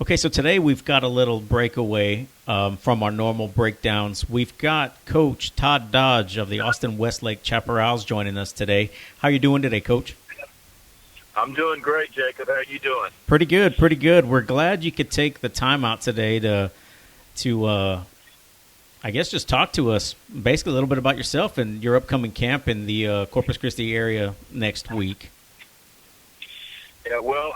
Okay, so today we've got a little breakaway from our normal breakdowns. We've got Coach Todd Dodge of the Westlake Chaparrals joining us today. How are you doing today, Coach? I'm doing great, Jacob. How are you doing? Pretty good, pretty good. We're glad you could take the time out today to I guess, just talk to us basically a little bit about yourself and your upcoming camp in the Corpus Christi area next week. Yeah, well,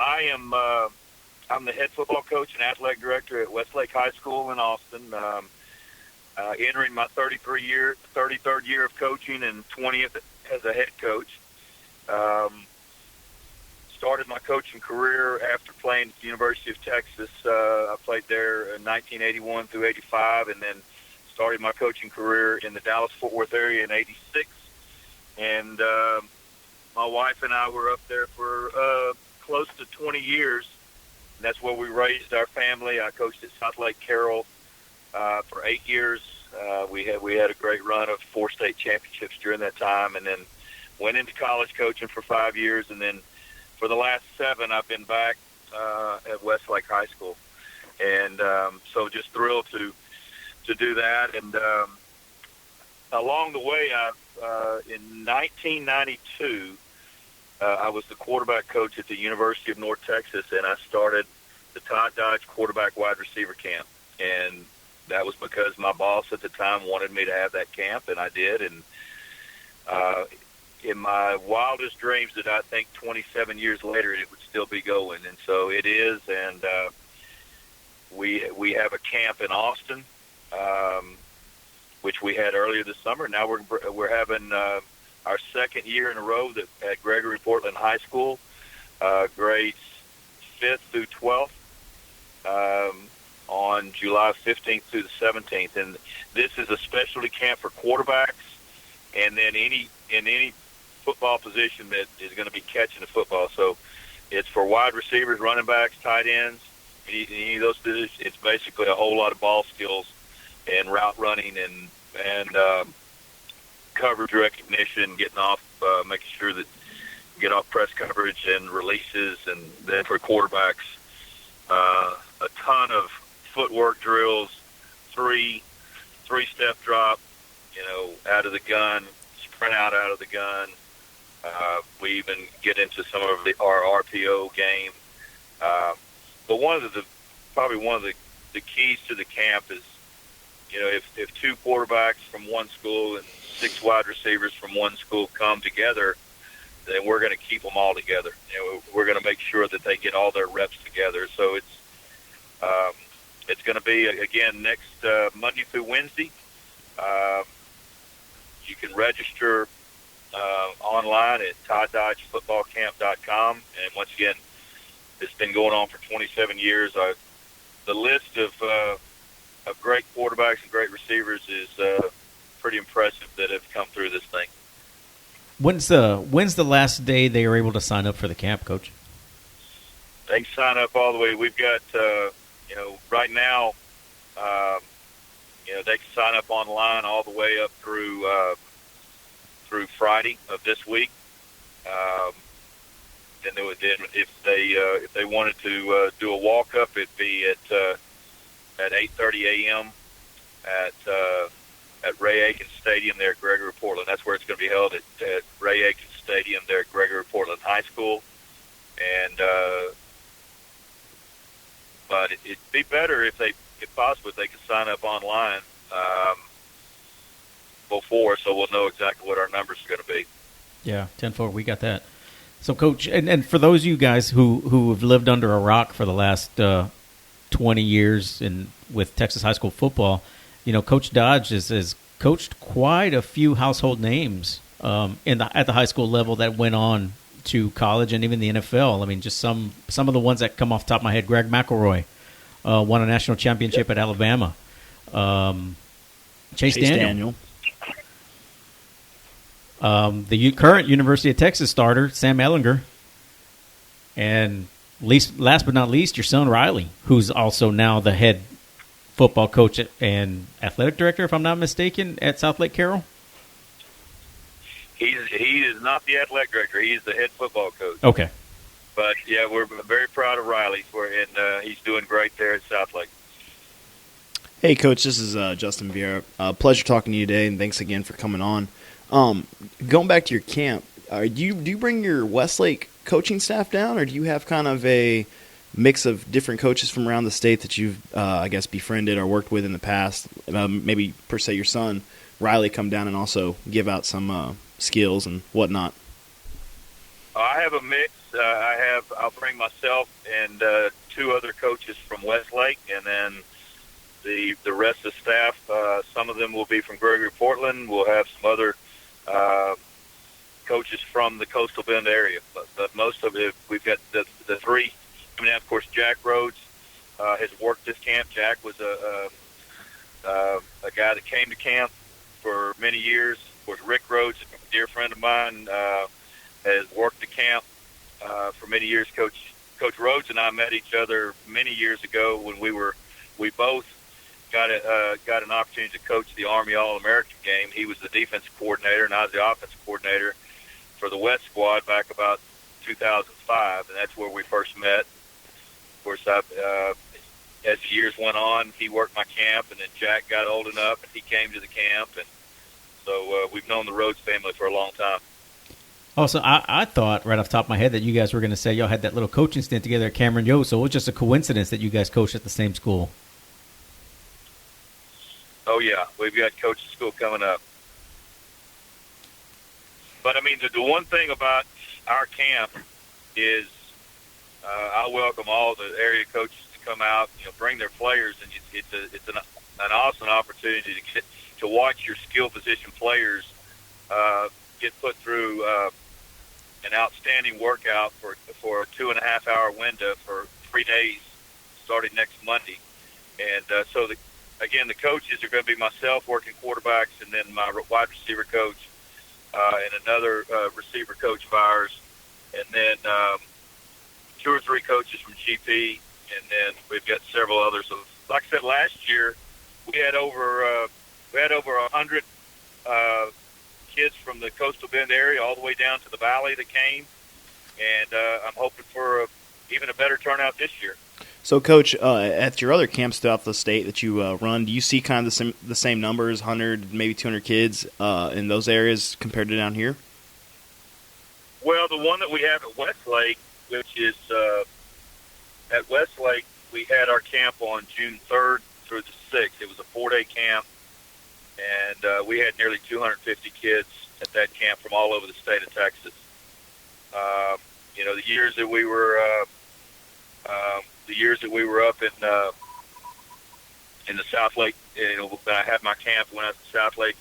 I'm the head football coach and athletic director at Westlake High School in Austin. Entering my 33rd year of coaching and 20th as a head coach. Started my coaching career after playing at the University of Texas. I played there in 1981 through 85, and then started my coaching career in the Dallas-Fort Worth area in 86. And my wife and I were up there for close to 20 years. And that's where we raised our family. I coached at Southlake-Carroll for 8 years. We had a great run of 4 state championships during that time, and then went into college coaching for 5 years. And then for the last 7, I've been back at Westlake High School. And so just thrilled to do that. And along the way, in 1992, I was the quarterback coach at the University of North Texas, and I started the Todd Dodge quarterback wide receiver camp. And that was because my boss at the time wanted me to have that camp, and I did. And in my wildest dreams that I think 27 years later it would still be going. And so it is, and we have a camp in Austin, which we had earlier this summer. Now we're having our second year in a row at Gregory-Portland High School, grades 5th through 12th, on July 15th through the 17th. And this is a specialty camp for quarterbacks, and then any football position that is going to be catching the football. So it's for wide receivers, running backs, tight ends, any of those positions. It's basically a whole lot of ball skills and route running and coverage recognition, getting off, making sure that you get off press coverage and releases. And then for quarterbacks, a ton of footwork drills, three-step drop, out of the gun, sprint out of the gun. We even get into some of our RPO game. But probably one of the keys to the camp is, if 2 quarterbacks from one school and 6 wide receivers from one school come together, then we're going to keep them all together. We're going to make sure that they get all their reps together. So it's going to be, again, next Monday through Wednesday. You can register online at ToddDodgeFootballCamp.com. And once again, it's been going on for 27 years. The list of great quarterbacks and great receivers is pretty impressive that have come through this thing. When's the last day they were able to sign up for the camp, Coach? They can sign up all the way. We've got, right now, they can sign up online all the way up through Friday of this week. And then if they wanted to do a walk up, it'd be at 8:30 a.m. at Ray Aikens Stadium there at Gregory-Portland. That's where it's going to be held, at Ray Aikens Stadium there at Gregory-Portland High School. And but it'd be better if possible, if they could sign up online before, so we'll know exactly what our numbers are going to be. Yeah, 10-4, we got that. So, Coach, and for those of you guys who have lived under a rock for the last 20 years with Texas high school football, Coach Dodge has coached quite a few household names at the high school level that went on to college and even the NFL. I mean, just some of the ones that come off the top of my head. Greg McElroy won a national championship at Alabama. Chase Daniel. The current University of Texas starter, Sam Ellinger. And last but not least, your son Riley, who's also now the head football coach and athletic director, if I'm not mistaken, at Southlake-Carroll. He is not the athletic director. He is the head football coach. Okay. But yeah, we're very proud of Riley, and he's doing great there at Southlake. Hey, Coach, this is Justin Vieira. Pleasure talking to you today, and thanks again for coming on. Going back to your camp, do you bring your Westlake coaching staff down, or do you have kind of a mix of different coaches from around the state that you've, I guess, befriended or worked with in the past? Maybe, per se, your son, Riley, come down and also give out some skills and whatnot. I have a mix. I'll bring myself and two other coaches from Westlake, and then the rest of the staff. Some of them will be from Gregory-Portland. We'll have some other coaches from the Coastal Bend area, but most of it, we've got the three. I mean, of course, Jack Rhodes has worked this camp. Jack was a guy that came to camp for many years. Of course, Rick Rhodes, a dear friend of mine, has worked the camp for many years. Coach Rhodes and I met each other many years ago when we both got an opportunity to coach the Army All-American game. He was the defense coordinator, and I was the offense coordinator for the West squad back about 2005, and that's where we first met. Of course, as the years went on, he worked my camp, and then Jack got old enough, and he came to the camp, and so we've known the Rhodes family for a long time. Also, I thought right off the top of my head that you guys were going to say y'all had that little coaching stint together at Cameron Yo, so it was just a coincidence that you guys coached at the same school. Oh, yeah. We've got coaching school coming up. But, I mean, the one thing about our camp is I welcome all the area coaches to come out, bring their players, and it's an awesome opportunity to watch your skill position players get put through an outstanding workout for a 2.5-hour window for 3 days starting next Monday. And so, the coaches are going to be myself working quarterbacks, and then my wide receiver coach and another receiver coach of ours, and then 2 or 3 coaches from GP, and then we've got several others. So, like I said, last year we had over 100 kids from the Coastal Bend area all the way down to the valley that came, and I'm hoping for even a better turnout this year. So, Coach, at your other camps throughout the state that you run, do you see kind of the same numbers, 100, maybe 200 kids in those areas compared to down here? Well, the one that we have at Westlake, which is at Westlake, we had our camp on June 3rd through the 6th. It was a 4-day camp, and we had nearly 250 kids at that camp from all over the state of Texas. The years that we were up in the Southlake, when I had my camp when I was in Southlake,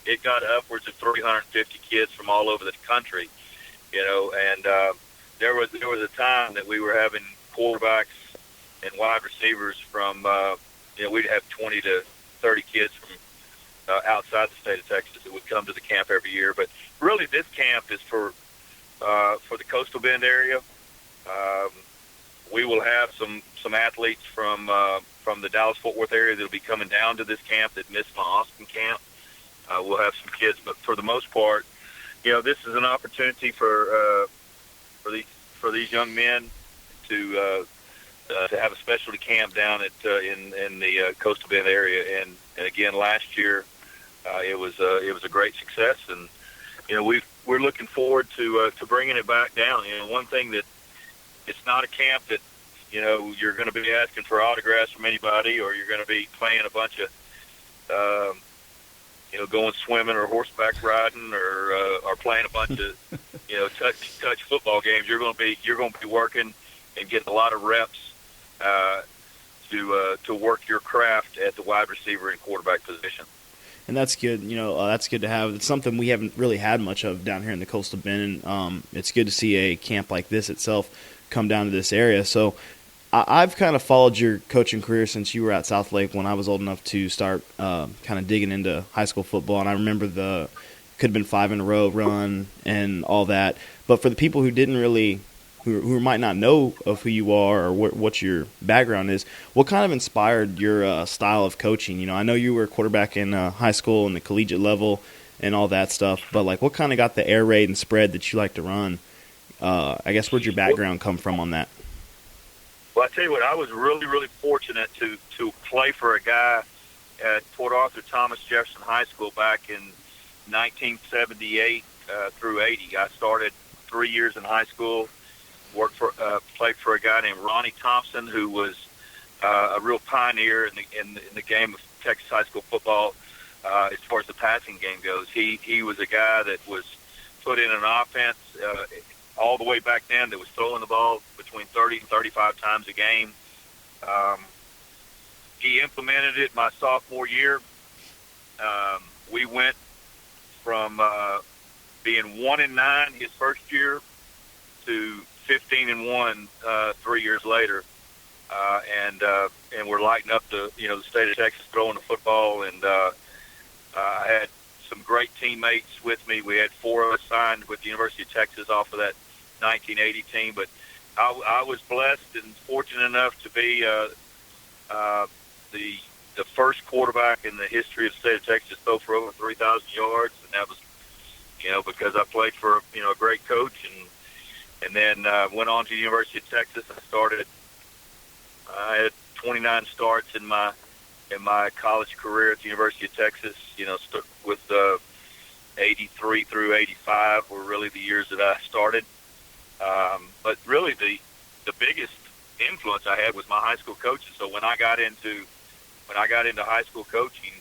it got upwards of 350 kids from all over the country, and there was a time that we were having quarterbacks and wide receivers from, we'd have 20 to 30 kids from outside the state of Texas that would come to the camp every year. But really, this camp is for the Coastal Bend area. We will have some athletes from the Dallas-Fort Worth area that will be coming down to this camp that missed my Austin camp. We'll have some kids, but for the most part, this is an opportunity for these young men to have a specialty camp down at in the Coastal Bend area. And again, last year it was a great success, and we're looking forward to bringing it back down. One thing that it's not a camp that you're going to be asking for autographs from anybody, or you're going to be playing a bunch of going swimming or horseback riding, or playing a bunch of touch football games. You're going to be working and getting a lot of reps to work your craft at the wide receiver and quarterback position. And that's good. That's good to have. It's something we haven't really had much of down here in the Coastal Bend. It's good to see a camp like this itself come down to this area. So I've kind of followed your coaching career since you were at Southlake when I was old enough to start kind of digging into high school football. And I remember could have been 5 in a row run and all that. But for the people who didn't really, who might not know of who you are or what your background is, what kind of inspired your style of coaching? I know you were a quarterback in high school and the collegiate level and all that stuff, but what kind of got the air raid and spread that you like to run I guess where'd your background come from on that? Well, I tell you what, I was really, really fortunate to play for a guy at Port Arthur Thomas Jefferson High School back in 1978 through 80. I started 3 years in high school, played for a guy named Ronnie Thompson, who was a real pioneer in the game of Texas high school football as far as the passing game goes. He was a guy that was put in an offense all the way back then that was throwing the ball between 30 and 35 times a game. He implemented it my sophomore year. We went from being 1-9 his first year to 15-1 3 years later, and we're lighting up the state of Texas throwing the football. And I had some great teammates with me. We had 4 of us signed with the University of Texas off of that 1980 team. But I was blessed and fortunate enough to be the first quarterback in the history of the state of Texas to throw for over 3,000 yards, and that was because I played for a great coach, and then went on to the University of Texas. I had 29 starts in my college career at the University of Texas. With 83 through 85 were really the years that I started. But really the biggest influence I had was my high school coaches. So when I got into high school coaching,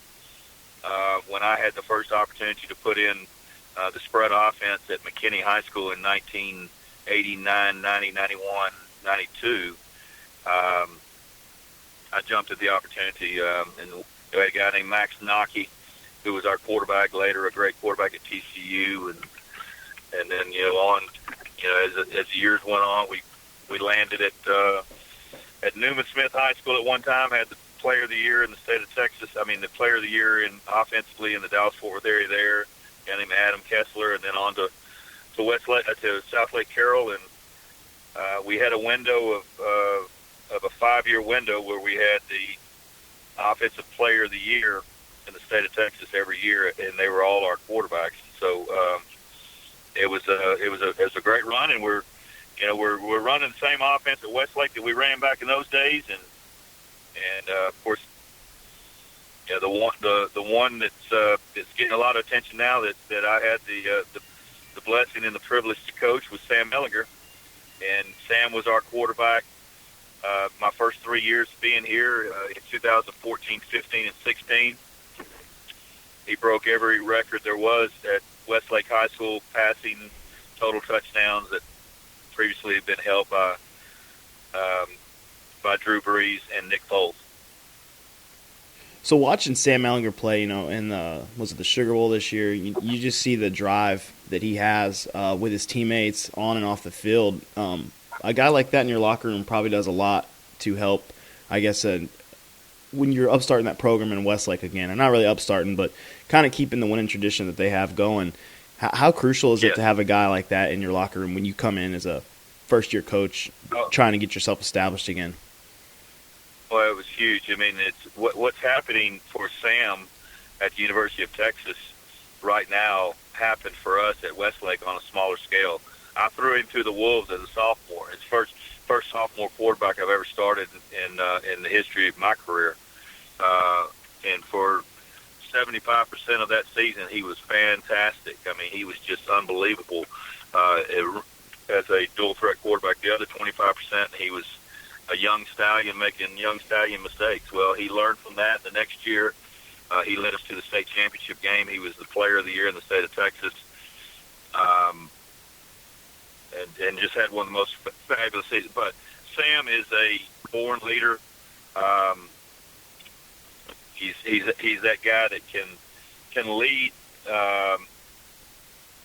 when I had the first opportunity to put in the spread offense at McKinney High School in 1989, 90, 91, 92, I jumped at the opportunity, and we had a guy named Max Nocky, who was our quarterback later, a great quarterback at TCU, and then as the years went on, we landed at Newman Smith High School at one time, had the player of the year in the state of Texas. I mean, the player of the year offensively in the Dallas-Fort Worth area there, a guy named Adam Kessler, and then on to Westlake, to Southlake-Carroll, and we had a window of a 5-year window where we had the offensive player of the year in the state of Texas every year, and they were all our quarterbacks. So it was a great run, and we're running the same offense at Westlake that we ran back in those days, and of course, the one that's getting a lot of attention now that I had the blessing and the privilege to coach was Sam Mellinger, and Sam was our quarterback my first 3 years being here in 2014, 15, and 16. He broke every record there was at Westlake High School, passing total touchdowns that previously had been held by Drew Brees and Nick Foles. So watching Sam Mellinger play, in was it the Sugar Bowl this year? You just see the drive that he has with his teammates on and off the field. A guy like that in your locker room probably does a lot to help, I guess, when you're upstarting that program in Westlake again. And not really upstarting, but kind of keeping the winning tradition that they have going. How crucial is it to have a guy like that in your locker room when you come in as a first-year coach trying to get yourself established again? Well, it was huge. I mean, it's what's happening for Sam at the University of Texas right now happened for us at Westlake on a smaller scale. I threw him to the Wolves as a sophomore. His first sophomore quarterback I've ever started in the history of my career. And for 75% of that season, he was fantastic. I mean, he was just unbelievable as a dual-threat quarterback. The other 25%, he was a young stallion making young stallion mistakes. Well, he learned from that. The next year, he led us to the state championship game. He was the player of the year in the state of Texas. And just had one of the most fabulous seasons. But Sam is a born leader. He's that guy that can lead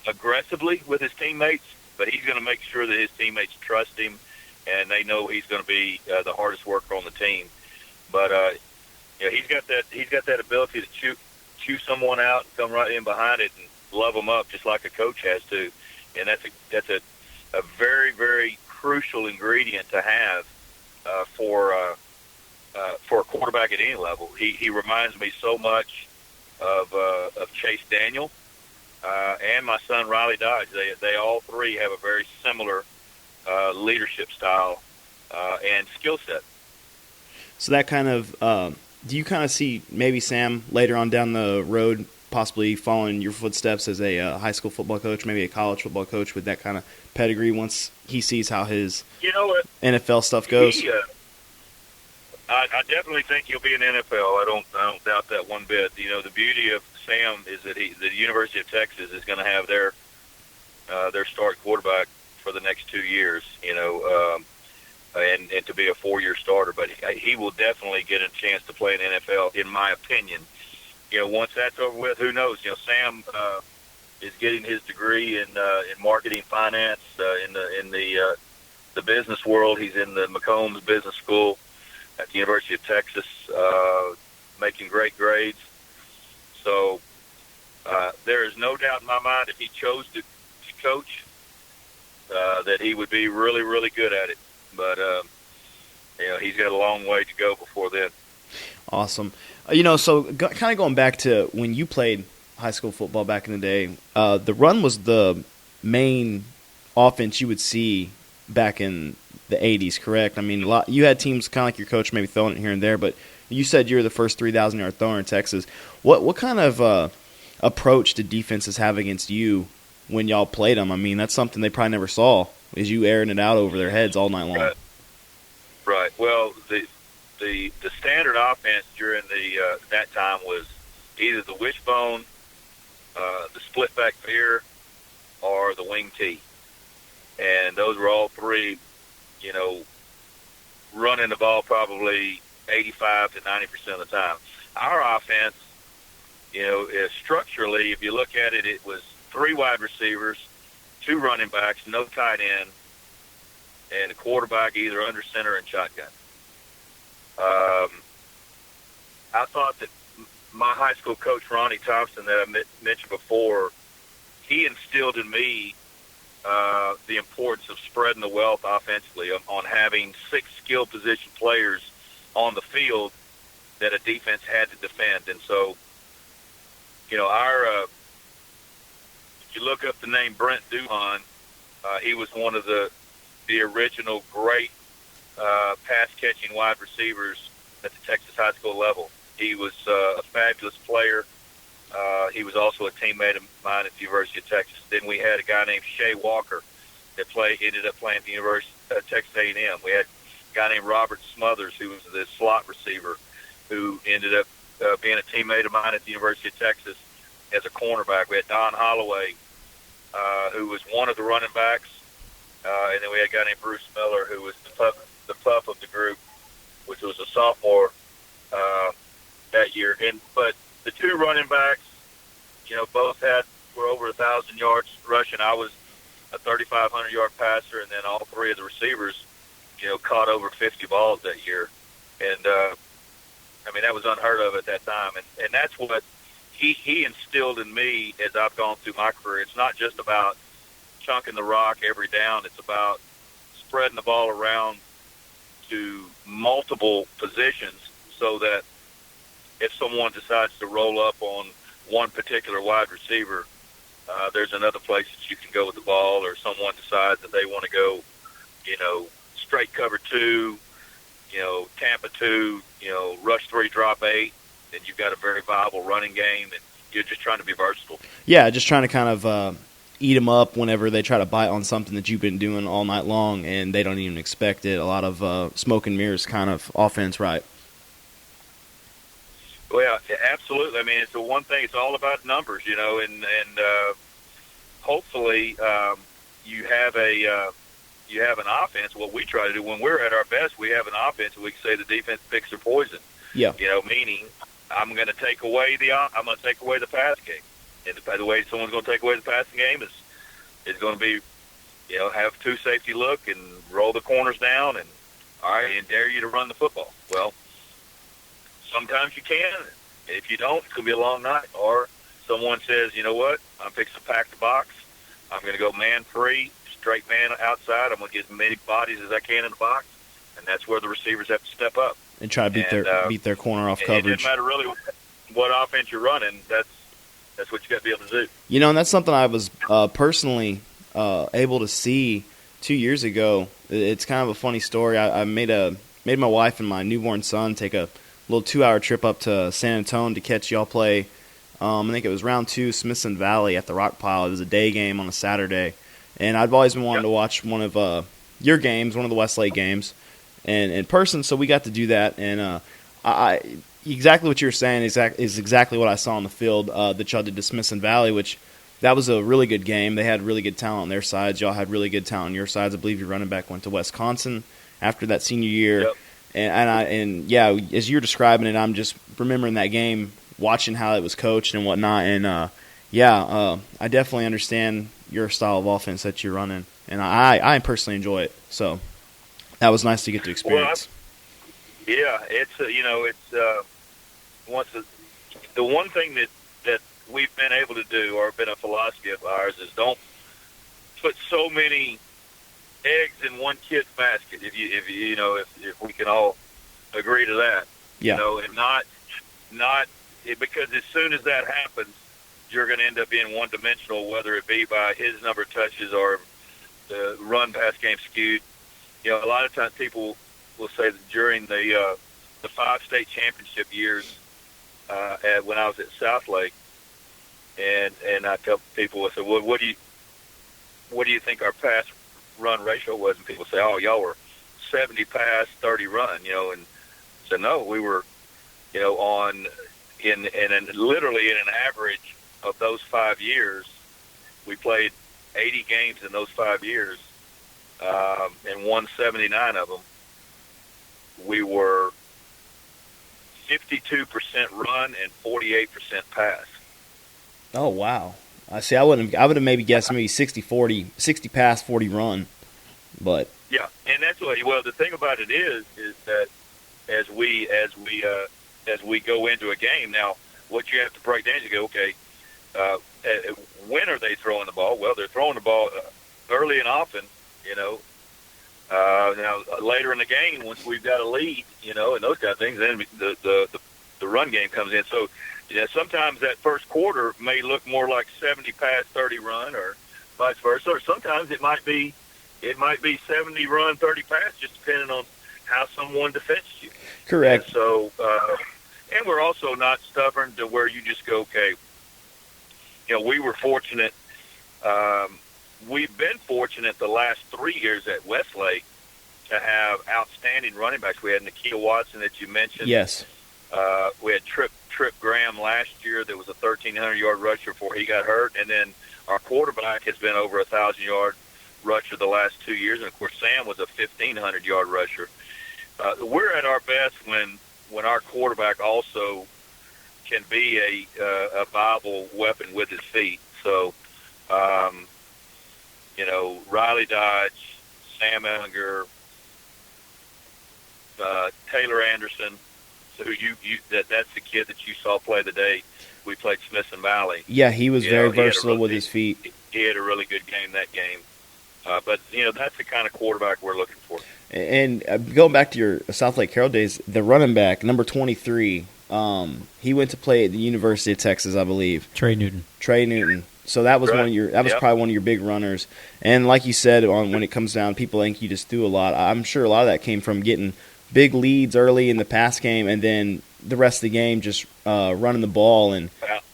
aggressively with his teammates, but he's going to make sure that his teammates trust him, and they know he's going to be the hardest worker on the team. But he's got that ability to chew someone out and come right in behind it and love them up, just like a coach has to. And that's a very, very crucial ingredient to have for a quarterback at any level. He reminds me so much of Chase Daniel, and my son Riley Dodge. They all three have a very similar leadership style and skill set. So that kind of do you kind of see maybe Sam later on down the road possibly following your footsteps as a high school football coach, maybe a college football coach with that kind of pedigree once he sees how his NFL stuff goes? I definitely think he'll be in the NFL. I don't doubt that one bit. The beauty of Sam is that the University of Texas is going to have their start quarterback for the next 2 years. And to be a 4-year starter, but he will definitely get a chance to play in the NFL, in my opinion. Once that's over with, who knows? Sam is getting his degree in marketing finance in the business world. He's in the McCombs Business School at the University of Texas, making great grades. So there is no doubt in my mind if he chose to coach that he would be really, really good at it. But he's got a long way to go before then. Awesome. So kind of going back to when you played high school football back in the day, the run was the main offense you would see back in the 80s, correct? I mean, you had teams kind of like your coach maybe throwing it here and there, but you said you were the first 3,000-yard thrower in Texas. What kind of approach did defenses have against you when y'all played them? I mean, that's something they probably never saw, is you airing it out over their heads all night long. Right. Well, the standard offense during that time was either the wishbone, the split back veer, or the wing tee, and those were all three. Running the ball probably 85 to 90% of the time. Our offense, is structurally, if you look at it, it was 3 wide receivers, 2 running backs, no tight end, and a quarterback either under center and shotgun. I thought that my high school coach, Ronnie Thompson, that I mentioned before, he instilled in me the importance of spreading the wealth offensively, on having 6 skill position players on the field that a defense had to defend. And so, if you look up the name Brent Duhon, he was one of the original great pass-catching wide receivers at the Texas high school level. He was a fabulous player. He was also a teammate of mine at the University of Texas. Then we had a guy named Shea Walker that ended up playing at the University of Texas A&M. We had a guy named Robert Smothers, who was the slot receiver, who ended up being a teammate of mine at the University of Texas as a cornerback. We had Don Holloway, who was one of the running backs. And then we had a guy named Bruce Miller, who was the pup of the group, which was a sophomore that year. But the 2 running backs, both were over 1,000 yards rushing. I was a 3,500-yard passer, and then all 3 of the receivers, caught over 50 balls that year. And, that was unheard of at that time. And that's what he instilled in me as I've gone through my career. It's not just about chunking the rock every down. It's about spreading the ball around to multiple positions so that if someone decides to roll up on one particular wide receiver, there's another place that you can go with the ball, or someone decides that they want to go, straight cover 2, Tampa 2, rush 3, drop 8, then you've got a very viable running game, and you're just trying to be versatile. Yeah, just trying to kind of eat them up whenever they try to bite on something that you've been doing all night long, and they don't even expect it. A lot of smoke and mirrors kind of offense, right? Well, absolutely. It's the one thing. It's all about numbers, and hopefully you have an offense. What we try to do when we're at our best, we have an offense. We can say the defense picks their poison. Yeah. Meaning I'm going to take away the pass game, and the way someone's going to take away the passing game is going to be, have 2 safety look and roll the corners down and and dare you to run the football. Well, sometimes you can. If you don't, it's going to be a long night. Or someone says, you know what, I'm fixing to pack the box. I'm going to go man-free, straight man outside. I'm going to get as many bodies as I can in the box, and that's where the receivers have to step up and try to beat their corner off coverage. It doesn't matter really what offense you're running. That's what you got to be able to do. You know, and that's something I was personally able to see 2 years ago. It's kind of a funny story. I made my wife and my newborn son take a little 2-hour trip up to San Antonio to catch y'all play. I think it was round 2, Smithson Valley at the Rock Pile. It was a day game on a Saturday, and I've always been wanting to watch one of your games, one of the Westlake games, and in person. So we got to do that, and I exactly what you were saying is exactly what I saw on the field that y'all did to Smithson Valley, which that was a really good game. They had really good talent on their sides. Y'all had really good talent on your sides. I believe your running back went to Wisconsin after that senior year. Yep. And yeah, as you're describing it, I'm just remembering that game, watching how it was coached and whatnot. And I definitely understand your style of offense that you're running, and I personally enjoy it. So that was nice to get to experience. Well, yeah, it's the one thing that we've been able to do, or been a philosophy of ours, is don't put so many eggs in one kid's basket. If we can all agree to that, yeah. And not because as soon as that happens, you're going to end up being one-dimensional, whether it be by his number of touches or the run-pass game skewed. A lot of times people will say that during the 5 state championship years when I was at Southlake, and I tell people, I said, well, what do you think our pass run ratio was? And people say, oh, y'all were 70 pass, 30 run, and so no, we were, literally in an average of those 5 years, we played 80 games in those 5 years, and won 79 of them. We were 52% run and 48% pass. Oh wow! I see. I would have maybe guessed maybe 60-40, 60 pass, 40 run, but yeah, and that's what. Well, the thing about it is that as we go into a game now, what you have to break down is you go, okay, when are they throwing the ball? Well, they're throwing the ball early and often, Now later in the game, once we've got a lead, and those kind of things, then the run game comes in. So, sometimes that first quarter may look more like 70 pass, 30 run, or vice versa. Or sometimes it might be 70 run, 30 pass, just depending on how someone defends you. Correct. And so, and we're also not stubborn to where you just go, okay. We were fortunate. We've been fortunate the last 3 years at Westlake to have outstanding running backs. We had Nakia Watson that you mentioned. Yes. We had Trip Graham last year that was a 1,300-yard rusher before he got hurt. And then our quarterback has been over a 1,000-yard rusher the last 2 years. And, of course, Sam was a 1,500-yard rusher. We're at our best when our quarterback also can be a viable weapon with his feet. So, Riley Dodge, Sam Ellinger, Taylor Anderson, who that's the kid that you saw play the day we played Smithson Valley. Yeah, he was very versatile with his feet. He had a really good game that game. But that's the kind of quarterback we're looking for. And going back to your Southlake Carroll days, the running back, number 23, he went to play at the University of Texas, I believe. Trey Newton. So that was right. Probably one of your big runners. And like you said, when it comes down, people think you just threw a lot. I'm sure a lot of that came from getting big leads early in the pass game, and then the rest of the game just running the ball,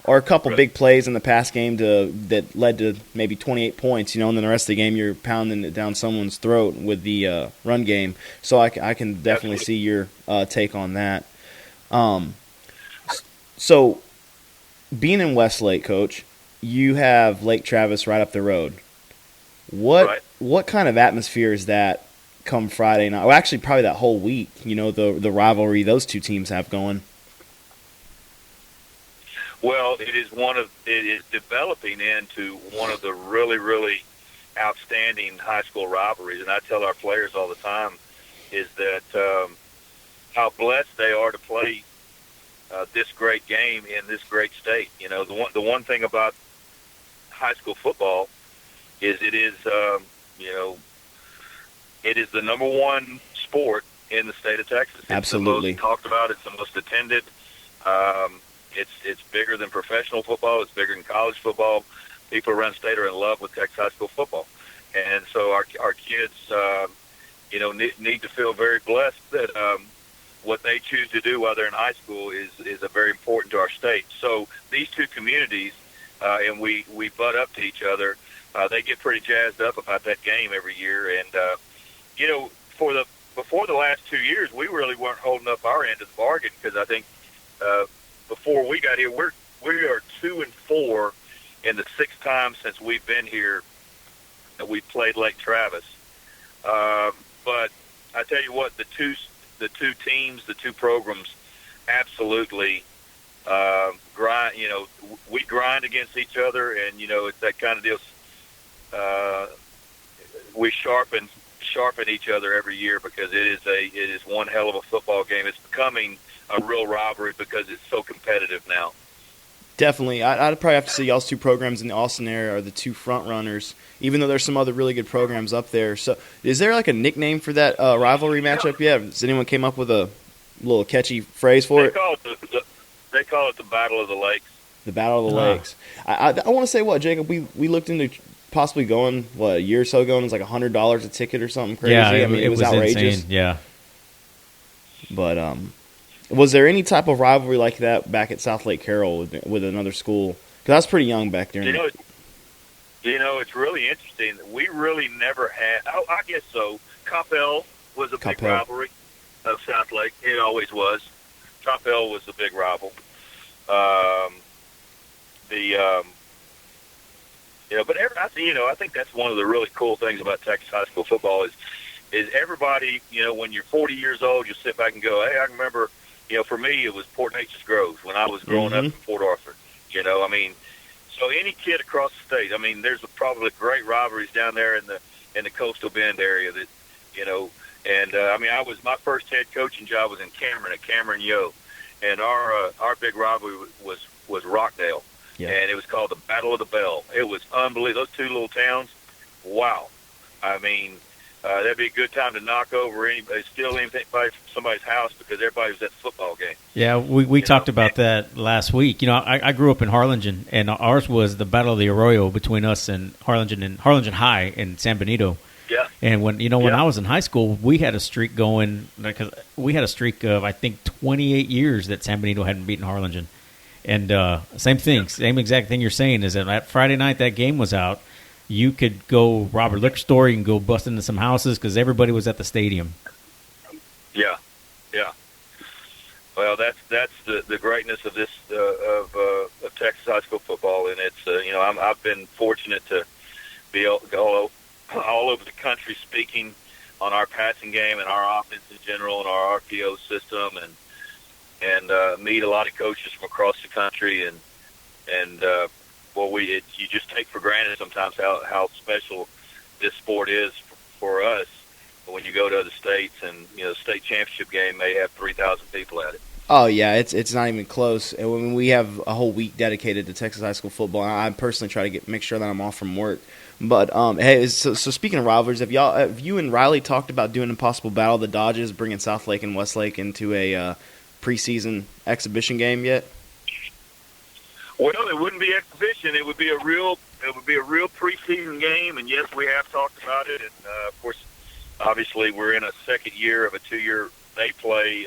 or a couple big plays in the pass game that led to maybe 28 points. And then the rest of the game you're pounding it down someone's throat with the run game. So I can definitely see your take on that. So being in Westlake, Coach, you have Lake Travis right up the road. What kind of atmosphere is that come Friday night? Well, actually, probably that whole week. The rivalry those two teams have going. Well, it is developing into one of the really, really outstanding high school rivalries, and I tell our players all the time is that how blessed they are to play this great game in this great state. The one thing about high school football is it is the number one sport in the state of Texas. Absolutely. It's the most talked about. It's the most attended. it's bigger than professional football. It's bigger than college football. People around the state are in love with Texas high school football, and so our kids, need to feel very blessed that what they choose to do while they're in high school is a very important to our state. So these two communities, and we butt up to each other. They get pretty jazzed up about that game every year, and before the last 2 years, we really weren't holding up our end of the bargain because I think before we got here, we are 2-4 in the 6th time since we've been here that we played Lake Travis. But I tell you what, the two teams, the two programs, absolutely grind. We grind against each other, and it's that kind of deal. We sharpen each other every year because it is one hell of a football game. It's becoming a real rivalry because it's so competitive now. Definitely. I'd probably have to say y'all's two programs in the Austin area are the two front runners, even though there's some other really good programs up there. So is there like a nickname for that rivalry matchup yet? Has anyone came up with a little catchy phrase for it? They call it the Battle of the Lakes. The Battle of the Lakes. I want to say, Jacob, we looked into possibly going, a year or so ago, and it was like $100 a ticket or something crazy. Yeah, it was outrageous. Insane. Yeah. But was there any type of rivalry like that back at Southlake Carroll with another school? Because I was pretty young back then. It's really interesting. We really never had. I guess so. Coppell was a big rivalry of Southlake. It always was. Coppell was the big rival. I think that's one of the really cool things about Texas high school football is everybody. When you're 40 years old, you sit back and go, "Hey, I remember." For me, it was Port Neches Groves when I was growing up in Port Arthur. So any kid across the state. There's probably great rivalries down there in the Coastal Bend area that, and my first head coaching job was in Cameron at Cameron Yo, and our big rivalry was Rockdale, and it was called the Battle of the Bell. It was unbelievable. Those two little towns, wow. That'd be a good time to knock over steal anything from somebody's house because everybody was at the football game. Yeah, we talked about that last week. I grew up in Harlingen, and ours was the Battle of the Arroyo between us and Harlingen High in San Benito. Yeah. And when I was in high school, we had a streak going because we had a streak of I think 28 years that San Benito hadn't beaten Harlingen. And same exact thing you're saying is that Friday night that game was out. You could go rob a liquor store. You can go bust into some houses because everybody was at the stadium. Yeah. Well, that's the greatness of this of Texas high school football, and it's I've been fortunate to be all over the country speaking on our passing game and our offense in general and our RPO system, and meet a lot of coaches from across the country and. You just take for granted sometimes how special this sport is for us. But when you go to other states and the state championship game may have 3,000 people at it. Oh yeah, it's not even close. And when we have a whole week dedicated to Texas high school football, I personally try to make sure that I'm off from work. But hey, so speaking of rivalries, have you and Riley talked about doing a possible battle of the Dodges, bringing Southlake and Westlake into a preseason exhibition game yet? Well, it wouldn't be exhibition. It would be a real preseason game. And yes, we have talked about it. And of course, obviously, we're in a second year of a 2-year. They play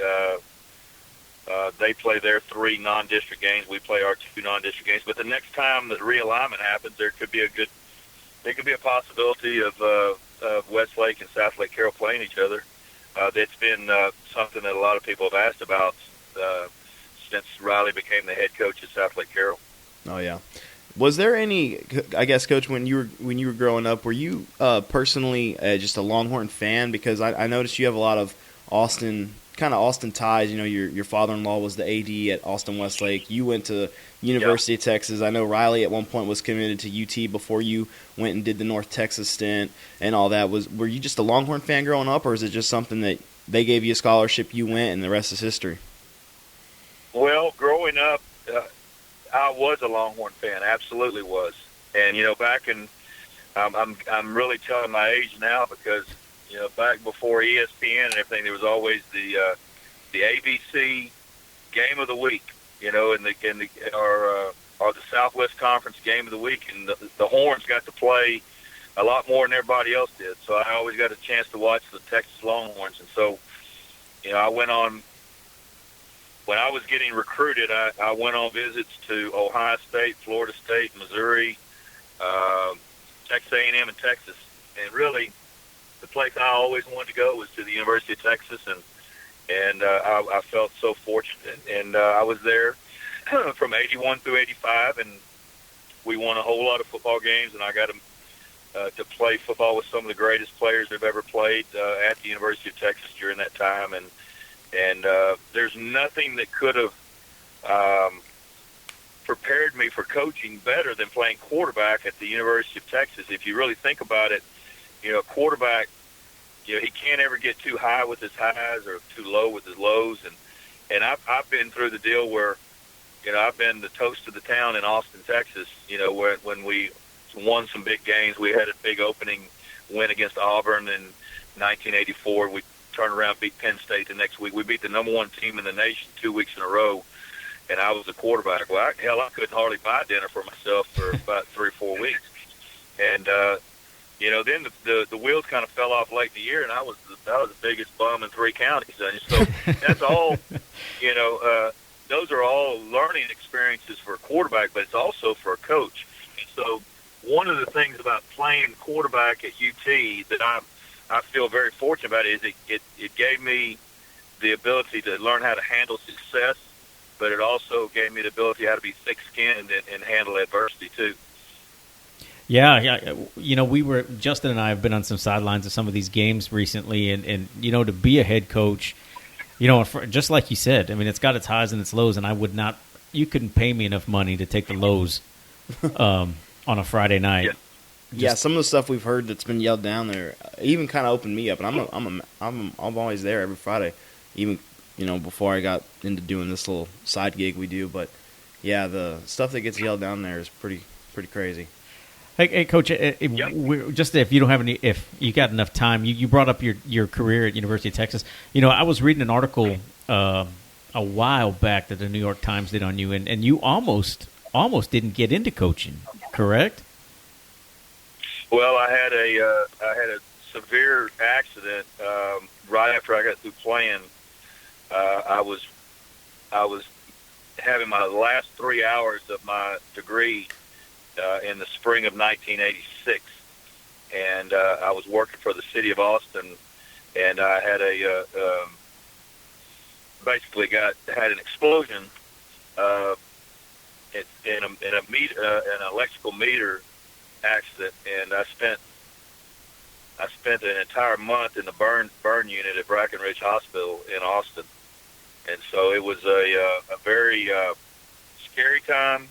their 3 non-district games. We play our 2 non-district games. But the next time the realignment happens, there could be a possibility of Westlake and Southlake Carroll playing each other. That's been something that a lot of people have asked about. Since Riley became the head coach at Southlake Carroll. Oh yeah, was there any? I guess, Coach, when you were growing up, were you personally just a Longhorn fan? Because I noticed you have a lot of Austin ties. Your father-in-law was the AD at Austin Westlake. You went to University of Texas. I know Riley at one point was committed to UT before you went and did the North Texas stint and all that. Were you just a Longhorn fan growing up, or is it just something that they gave you a scholarship, you went, and the rest is history? Well, growing up, I was a Longhorn fan, absolutely was. And back in, I'm really telling my age now because back before ESPN and everything, there was always the ABC game of the week, or the Southwest Conference game of the week, and the Horns got to play a lot more than everybody else did. So I always got a chance to watch the Texas Longhorns, and so I went on. When I was getting recruited, I went on visits to Ohio State, Florida State, Missouri, Texas A&M, and Texas. And really, the place I always wanted to go was to the University of Texas, and I felt so fortunate. And I was there from 81 through 85, and we won a whole lot of football games, and I got to play football with some of the greatest players I've ever played at the University of Texas during that time. And there's nothing that could have prepared me for coaching better than playing quarterback at the University of Texas. If you really think about it, a quarterback, he can't ever get too high with his highs or too low with his lows. And I've been through the deal where, I've been the toast of the town in Austin, Texas, when we won some big games. We had a big opening win against Auburn in 1984. We turned around, beat Penn State the next week. We beat the number one team in the nation 2 weeks in a row, and I was the quarterback. Well, I couldn't hardly buy dinner for myself for about 3 or 4 weeks. And, then the wheels kind of fell off late in the year, and I was the biggest bum in 3 counties. And so that's all, those are all learning experiences for a quarterback, but it's also for a coach. And so one of the things about playing quarterback at UT that I feel very fortunate about is it gave me the ability to learn how to handle success, but it also gave me the ability how to be thick-skinned and handle adversity too. Yeah. Justin and I have been on some sidelines of some of these games recently, and to be a head coach, just like you said, I mean, it's got its highs and its lows, and you couldn't pay me enough money to take the lows on a Friday night. Yeah. Some of the stuff we've heard that's been yelled down there even kind of opened me up, and I'm always there every Friday, even before I got into doing this little side gig we do. But yeah, the stuff that gets yelled down there is pretty crazy. Hey, Coach, just if you got enough time, you brought up your career at University of Texas. I was reading an article a while back that the New York Times did on you, and you almost didn't get into coaching, correct? Well, I had a severe accident right after I got through playing. I was having my last 3 hours of my degree in the spring of 1986, and I was working for the city of Austin, and I had had an explosion in an electrical meter accident, and I spent an entire month in the burn unit at Brackenridge Hospital in Austin, and so it was a very scary time.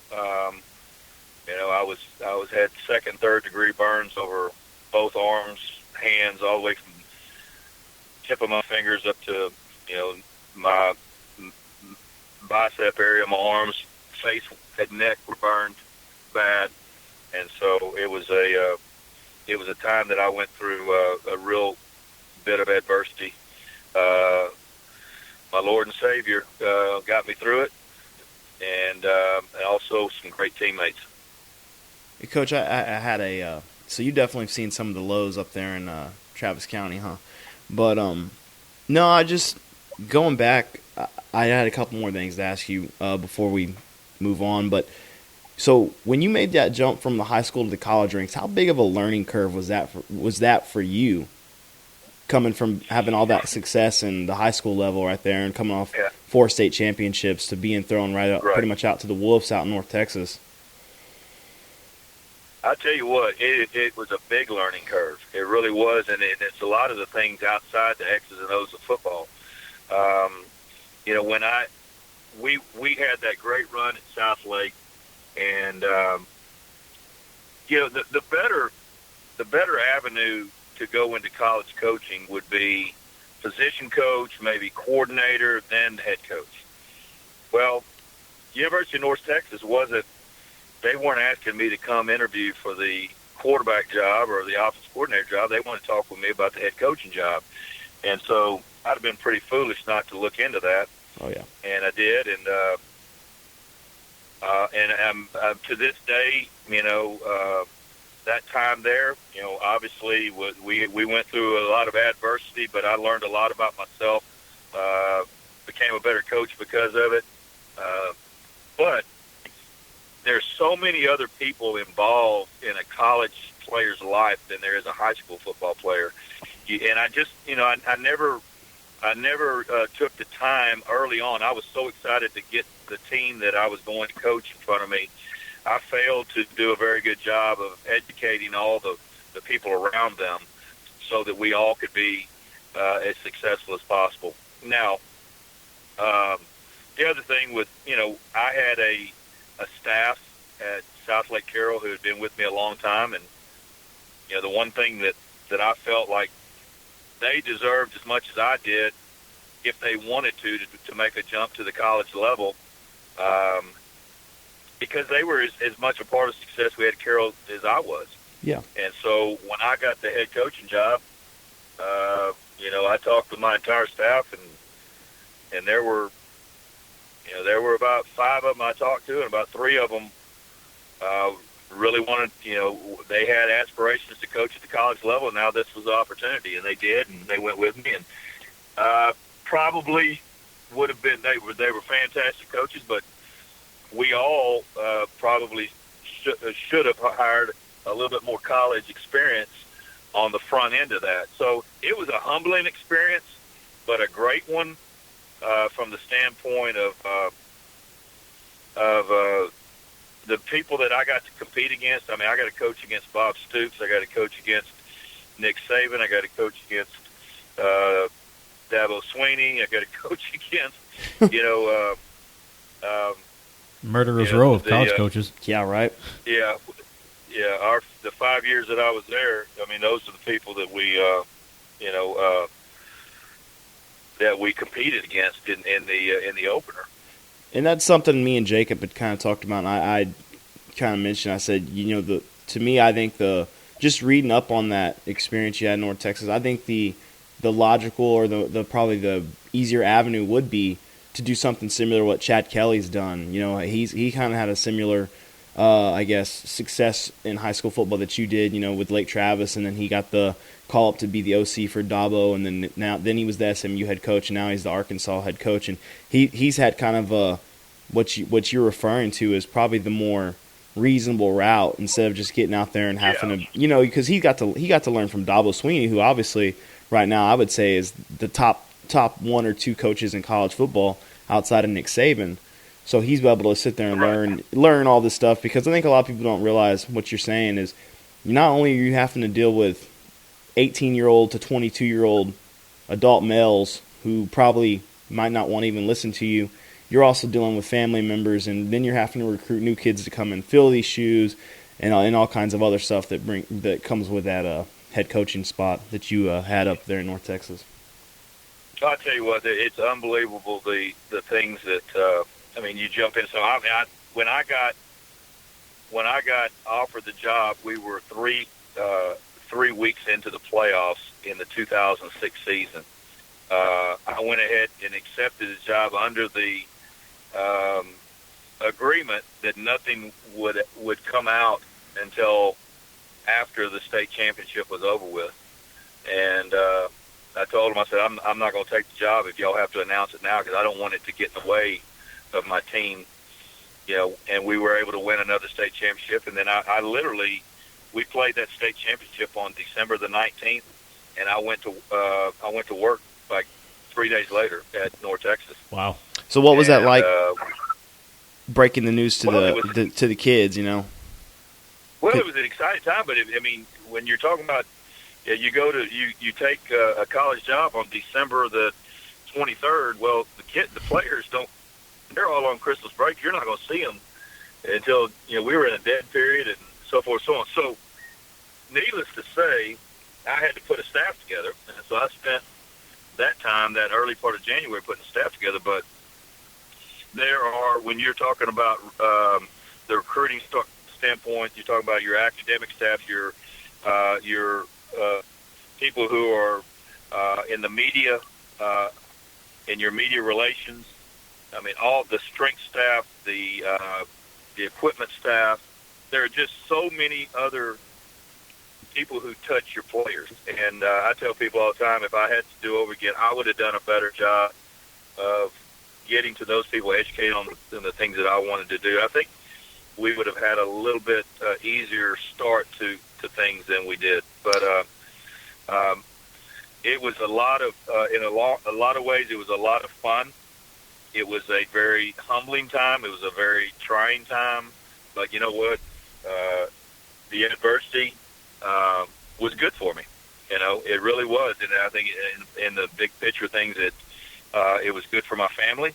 I had 2nd, 3rd degree burns over both arms, hands, all the way from tip of my fingers up to my bicep area, my arms, face, and neck were burned bad, and so it was a time that I went through a real bit of adversity. My Lord and Savior got me through it, and also some great teammates. Hey, Coach, I had so you definitely have seen some of the lows up there in Travis County, huh? But no, I just going back. I had a couple more things to ask you before we move on. But so when you made that jump from the high school to the college ranks, how big of a learning curve was that for you? Coming from having all that success in the high school level right there, and coming off 4 state championships, to being thrown pretty much out to the wolves out in North Texas. I tell you what, it was a big learning curve. It really was, and it's a lot of the things outside the X's and O's of football. When we had that great run at Southlake, and the better avenue to go into college coaching would be position coach, maybe coordinator, then head coach. Well, University of North Texas they weren't asking me to come interview for the quarterback job or the offensive coordinator job. They wanted to talk with me about the head coaching job. And so I'd have been pretty foolish not to look into that. Oh, yeah. And I did. And And to this day, that time there, obviously we went through a lot of adversity, but I learned a lot about myself, became a better coach because of it. But there's so many other people involved in a college player's life than there is a high school football player. And I just, I never took the time early on. I was so excited to get the team that I was going to coach in front of me. I failed to do a very good job of educating all the people around them so that we all could be as successful as possible. Now, the other thing with, I had a staff at Southlake Carroll who had been with me a long time, and, the one thing that I felt like they deserved as much as I did if they wanted to make a jump to the college level, because they were as much a part of success we had at Carroll as I was. Yeah. And so when I got the head coaching job, I talked with my entire staff, and there were about 5 of them I talked to, and about 3 of them really wanted, they had aspirations to coach at the college level, and now this was the opportunity, and they did, and they went with me, and probably would have been, they were fantastic coaches, but we all probably should have hired a little bit more college experience on the front end of that. So it was a humbling experience, but a great one from the standpoint of the people that I got to compete against. I mean, I got to coach against Bob Stoops. I got to coach against Nick Saban. I got to coach against Dabo Sweeney. I got to coach against, Murderer's Row of college coaches. Yeah, right. Yeah. The 5 years that I was there, I mean, those are the people that we competed against in the opener. And that's something me and Jacob had kind of talked about. And I kind of mentioned, I said, to me, I think just reading up on that experience you had in North Texas, I think the logical or the probably the easier avenue would be to do something similar to what Chad Kelly's done. He kind of had a similar, success in high school football that you did, with Lake Travis, and then he got the call up to be the OC for Dabo, and then he was the SMU head coach, and now he's the Arkansas head coach, and he's had kind of what you're referring to is probably the more reasonable route instead of just getting out there and having to, because he got to learn from Dabo Sweeney, who obviously right now I would say is the top 1 or 2 coaches in college football outside of Nick Saban. So he's able to sit there and learn all this stuff, because I think a lot of people don't realize what you're saying is not only are you having to deal with 18-year-old to 22-year-old adult males who probably might not want to even listen to you, you're also dealing with family members, and then you're having to recruit new kids to come and fill these shoes and all kinds of other stuff that comes with that head coaching spot that you had up there in North Texas. I'll tell you what, it's unbelievable the things that you jump in. So when I got offered the job, we were 3 weeks into the playoffs in the 2006 season. I went ahead and accepted the job under the agreement that nothing would come out until after the state championship was over with. And I told him, I said, I'm not going to take the job if y'all have to announce it now, because I don't want it to get in the way of my team. And we were able to win another state championship. And then I literally, we played that state championship on December the 19th, and I went to work like 3 days later at North Texas. Wow. So what was that like, breaking the news to the kids, Well, it was an exciting time, but when you're talking about, you take a college job on December the 23rd. Well, the players they're all on Christmas break. You're not going to see them until, we were in a dead period and so forth, so on. So, needless to say, I had to put a staff together, and so I spent that early part of January putting a staff together. But there are, when you're talking about the recruiting standpoint, you're talking about your academic staff, your people who are in the media, in your media relations. All the strength staff, the the equipment staff. There are just so many other people who touch your players. And I tell people all the time, if I had to do over again, I would have done a better job of getting to those people, educating on the things that I wanted to do. I think we would have had a little bit easier start to things than we did. But it was a lot of, in a lot of ways, it was a lot of fun. It was a very humbling time. It was a very trying time. But you know what? The adversity was good for me. You know, it really was. And I think in the big picture of things, it was good for my family,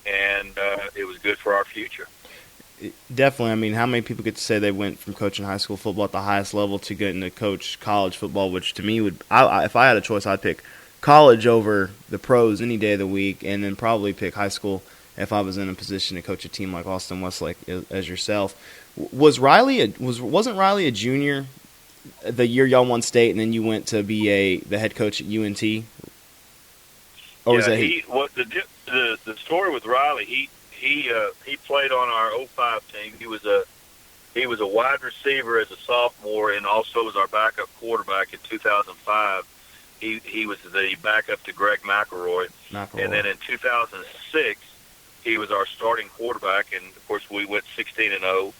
and it was good for our future. Definitely. I mean, how many people get to say they went from coaching high school football at the highest level to getting to coach college football, which to me would, if I had a choice, I'd pick college over the pros any day of the week, and then probably pick high school if I was in a position to coach a team like Westlake as yourself. Wasn't Riley a junior the year y'all won state, and then you went to be the head coach at UNT? Or was that the story with Riley? He played on our 05 team. He was a wide receiver as a sophomore, and also was our backup quarterback in 2005. He was the backup to Greg McElroy. And then in 2006, he was our starting quarterback, and of course we went 16-0.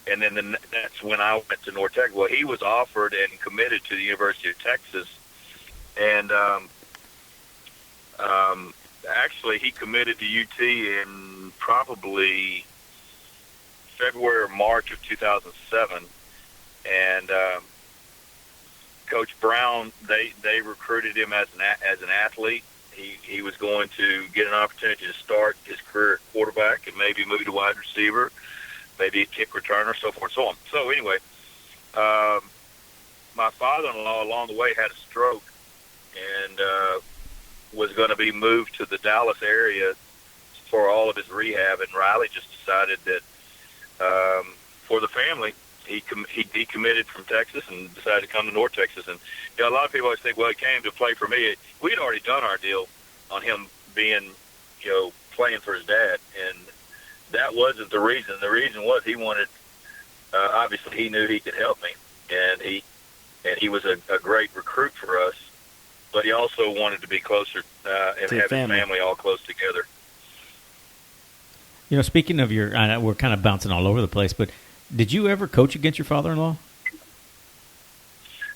And then that's when I went to North Texas. Well, he was offered and committed to the University of Texas, and actually he committed to UT in probably February or March of 2007. And Coach Brown, they recruited him as an athlete. He was going to get an opportunity to start his career at quarterback and maybe move to wide receiver, maybe a kick returner, so forth and so on. So anyway, my father-in-law along the way had a stroke and was going to be moved to the Dallas area for all of his rehab, and Riley just decided that for the family, he decommitted from Texas and decided to come to North Texas. And you know, a lot of people always think, well, he came to play for me. We'd already done our deal on him being, you know, playing for his dad, and that wasn't the reason. The reason was he wanted. Obviously, he knew he could help me, and he was a great recruit for us. But he also wanted to be closer and have his family all close together. You know, speaking of we're kind of bouncing all over the place, but did you ever coach against your father-in-law?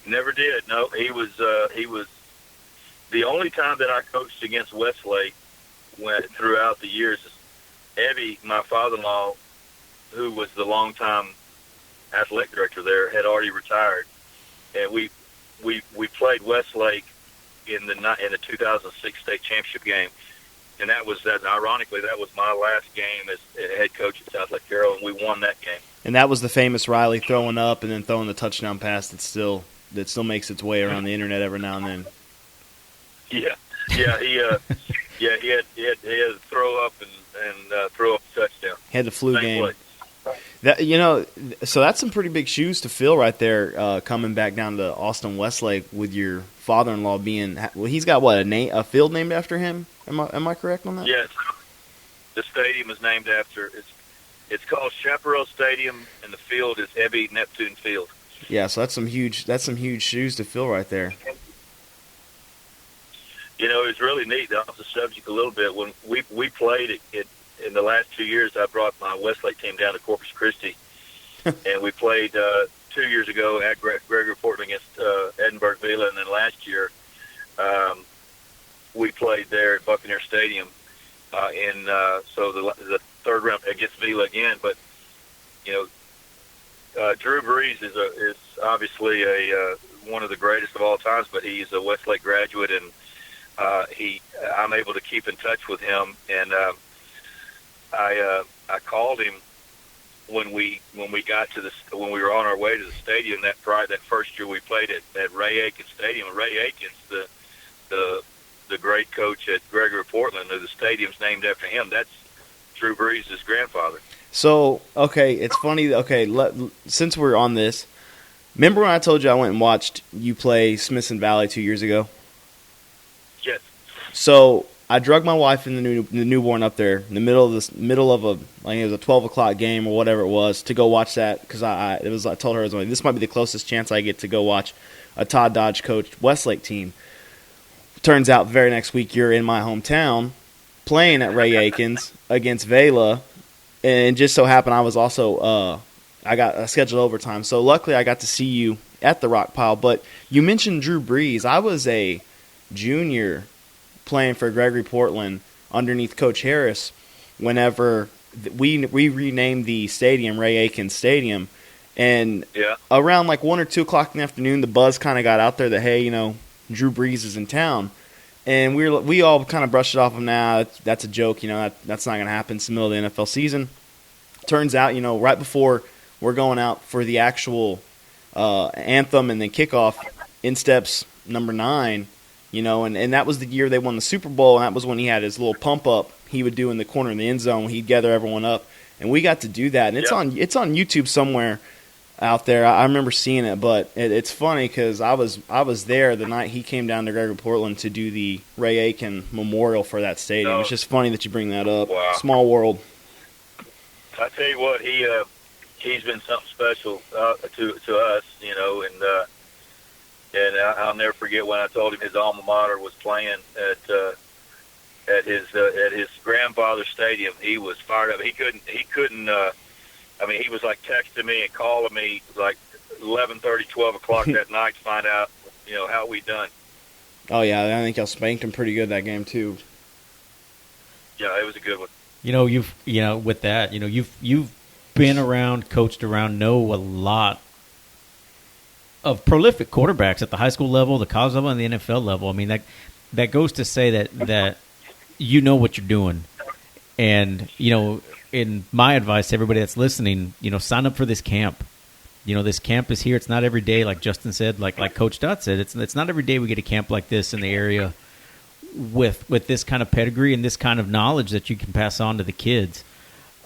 Never did. No, he was the only time that I coached against Westlake throughout the years. Evie, my father-in-law, who was the longtime athletic director there, had already retired, and we played Westlake in the 2006 state championship game, and ironically that was my last game as head coach at Southlake Carroll, and we won that game. And that was the famous Riley throwing up and then throwing the touchdown pass that still makes its way around the internet every now and then. He had to throw up and throw up a touchdown. He had the flu Same game. play. That so that's some pretty big shoes to fill right there. Coming back down to Austin Westlake with your father-in-law being, well, he's got a field named after him. Am I correct on that? Yes, the stadium is named after. It's called Chaparral Stadium, and the field is Ebby Neptune Field. Yeah, so that's some huge shoes to fill right there. You know, it's really neat. Off the subject a little bit, when we played it in the last 2 years, I brought my Westlake team down to Corpus Christi, and we played 2 years ago at Gregory-Portland against Edinburgh Villa, and then last year we played there at Buccaneer Stadium so the third round against Villa again. But you know, Drew Brees is obviously one of the greatest of all times, but he's a Westlake graduate, and I'm able to keep in touch with him, and I called him when we got to when we were on our way to the stadium that first year we played at Ray Aikens Stadium. And Ray Aikens, the great coach at Gregory-Portland, who the stadium's named after him. That's Drew Brees' grandfather. So, okay, it's funny. Okay, since we're on this, remember when I told you I went and watched you play Smithson Valley 2 years ago? Yes. So I drug my wife and the newborn up there in the middle of a, like, it was a 12 o'clock game or whatever it was, to go watch that, because I told her, this might be the closest chance I get to go watch a Todd Dodge coached Westlake team. Turns out the very next week you're in my hometown playing at Ray Aikens against Vela, and just so happened I was also I got a scheduled overtime, so luckily I got to see you at the rock pile. But you mentioned Drew Brees. I was a junior playing for Gregory-Portland underneath Coach Harris whenever we renamed the stadium Ray Aikens Stadium, and around like 1 or 2 o'clock in the afternoon, the buzz kind of got out there that, hey, Drew Brees is in town, and we all kind of brushed it off of, that's a joke, that's not going to happen. It's the middle of the NFL season. Turns out, right before we're going out for the actual anthem and then kickoff, in steps number 9. And that was the year they won the Super Bowl, and that was when he had his little pump up he would do in the corner of the end zone. He'd gather everyone up, and we got to do that. And it's on YouTube somewhere out there. I remember seeing it, but it's funny because I was there the night he came down to Gregory-Portland to do the Ray Aiken Memorial for that stadium. It's just funny that you bring that up. Wow. Small world. I tell you what, he's been something special to us, and I'll never forget when I told him his alma mater was playing at his grandfather's stadium. He was fired up. He couldn't. He was like texting me and calling me like 11:30, 12 o'clock that night to find out, how we done. Oh yeah, I think y'all spanked him pretty good that game too. Yeah, it was a good one. With that, you've been around, coached around, know a lot of prolific quarterbacks at the high school level, the college level, and the NFL level. I mean, that goes to say that you know what you're doing. And, in my advice to everybody that's listening, sign up for this camp. This camp is here. It's not every day, like Justin said, like Coach Dot said. It's not every day we get a camp like this in the area with this kind of pedigree and this kind of knowledge that you can pass on to the kids.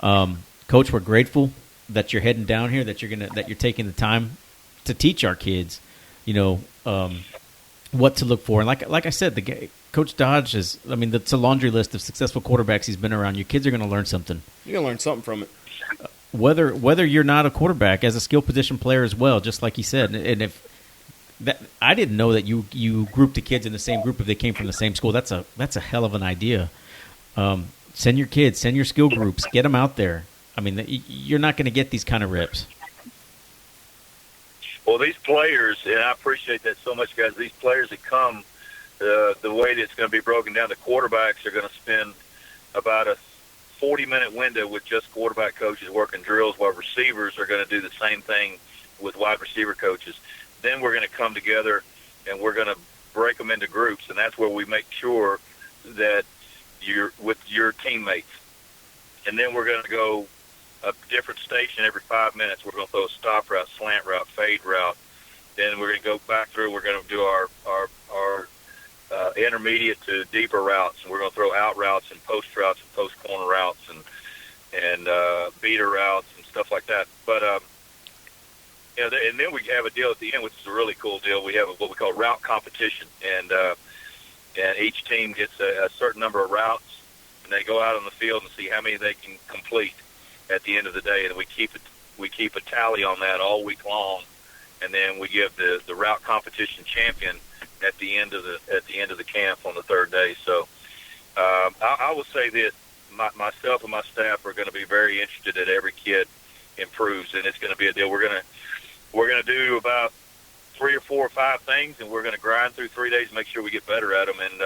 Coach, we're grateful that you're heading down here, that you're taking the time to teach our kids, what to look for. And like I said, Coach Dodge is, it's a laundry list of successful quarterbacks he's been around. Your kids are going to learn something. You're going to learn something from it. Whether you're not a quarterback, as a skill position player as well, just like he said. And if that, I didn't know that you grouped the kids in the same group if they came from the same school. That's a hell of an idea. Send your kids, send your skill groups, get them out there. You're not going to get these kind of reps. Well, these players, and I appreciate that so much, guys, these players that come, the way that it's going to be broken down, the quarterbacks are going to spend about a 40-minute window with just quarterback coaches working drills, while receivers are going to do the same thing with wide receiver coaches. Then we're going to come together, and we're going to break them into groups, and that's where we make sure that you're with your teammates. And then we're going to go a different station every 5 minutes. We're going to throw a stop route, slant route, fade route. Then we're going to go back through. We're going to do our intermediate to deeper routes, and we're going to throw out routes and post routes and post corner routes and beater routes and stuff like that. But and then we have a deal at the end, which is a really cool deal. We have what we call route competition, and each team gets a certain number of routes, and they go out on the field and see how many they can complete at the end of the day, and we keep a tally on that all week long, and then we give the route competition champion at the end of the camp on the third day. So I will say this: myself and my staff are going to be very interested that every kid improves, and it's going to be a deal. We're going to do about 3 or 4 or 5 things, and we're going to grind through 3 days and make sure we get better at them. And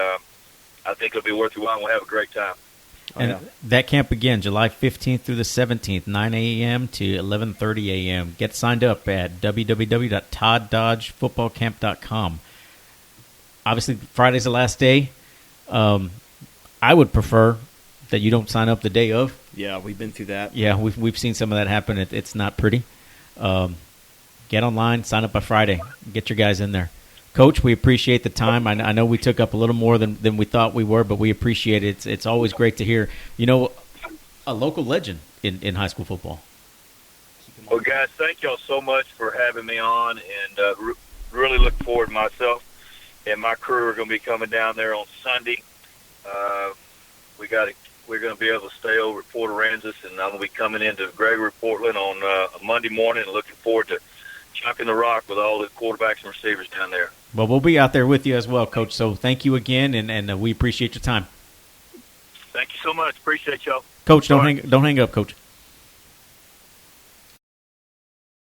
I think it'll be worth your while, and we'll have a great time. And that camp again, July 15th through the 17th, 9 a.m. to 11:30 a.m. Get signed up at www.todddodgefootballcamp.com. Obviously, Friday's the last day. I would prefer that you don't sign up the day of. Yeah, we've been through that. Yeah, we've seen some of that happen. It's not pretty. Get online, sign up by Friday. Get your guys in there. Coach, we appreciate the time. I know we took up a little more than we thought we were, but we appreciate it. It's always great to hear, a local legend in high school football. Well, guys, thank y'all so much for having me on, and really look forward. Myself and my crew are going to be coming down there on Sunday we're going to be able to stay over at Port Aransas, and I'm going to be coming into Gregory-Portland on a Monday morning and looking forward to chucking the rock with all the quarterbacks and receivers down there. Well, we'll be out there with you as well, Coach. So thank you again, and we appreciate your time. Thank you so much. Appreciate y'all. Coach, don't hang up, Coach.